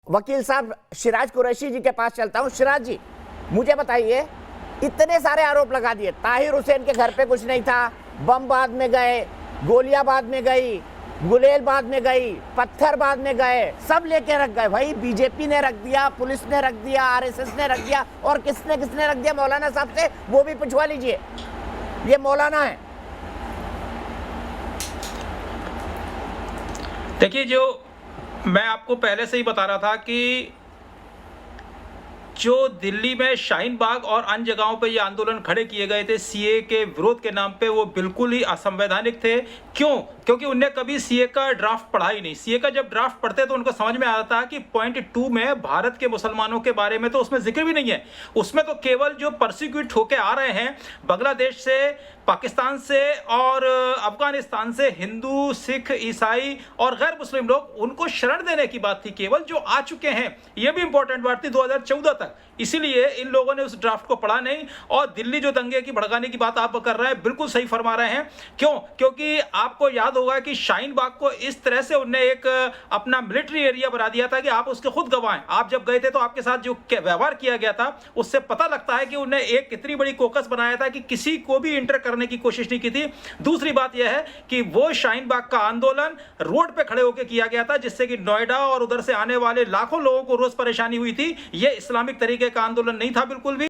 वकील साहब शिराज कुरैशी जी के पास चलता हूँ। शिराज जी, मुझे बताइए, इतने सारे आरोप लगा दिए, ताहिर हुसैन के घर पे कुछ नहीं था, बम बाद में गए, गोलियां बाद में गई, गुलेल बाद में गई, पत्थर बाद में गए, सब लेके रख गए। भाई बीजेपी ने रख दिया, पुलिस ने रख दिया, आरएसएस ने रख दिया, और किसने किसने रख दिया मौलाना साहब से वो भी पूछवा लीजिए। ये मौलाना है। देखिए, जो मैं आपको पहले से ही बता रहा था कि जो दिल्ली में शाहीन बाग और अन्य जगहों पे ये आंदोलन खड़े किए गए थे सीए के विरोध के नाम पे, वो बिल्कुल ही असंवैधानिक थे। क्यों? क्योंकि उनने कभी सीए का ड्राफ्ट पढ़ा ही नहीं। सीए का जब ड्राफ्ट पढ़ते तो उनको समझ में आता था कि पॉइंट 2 में भारत के मुसलमानों के बारे में तो उसमें जिक्र भी नहीं है। उसमें तो केवल जो परसिक्यूट होके आ रहे हैं बांग्लादेश से, पाकिस्तान से और अफगानिस्तान से हिंदू, सिख, ईसाई और गैर मुस्लिम लोग, उनको शरण देने की बात थी केवल, जो आ चुके हैं। यह भी इंपॉर्टेंट बात थी 2014 तक। इसीलिए इन लोगों ने उस ड्राफ्ट को पढ़ा नहीं। और दिल्ली जो दंगे की भड़काने की बात आप कर रहे हैं, बिल्कुल सही फरमा रहे हैं। क्यों? क्योंकि आपको याद होगा कि शाहीन बाग को इस तरह से उन्हें एक अपना मिलिट्री एरिया बना दिया था कि आप उसके खुद गवाह हैं। आप जब गए थे तो आपके साथ जो व्यवहार किया गया था उससे पता लगता है कि उन्हें एक कितनी बड़ी कोकस बनाया था कि किसी को भी इंटर करने की कोशिश नहीं की थी। दूसरी बात यह है कि वो शाहीन बाग का आंदोलन रोड पे खड़े होकर किया गया था, जिससे कि नोएडा और उधर से आने वाले लाखों लोगों को रोज परेशानी हुई थी। यह इस्लामिक तरीके का आंदोलन नहीं था बिल्कुल भी।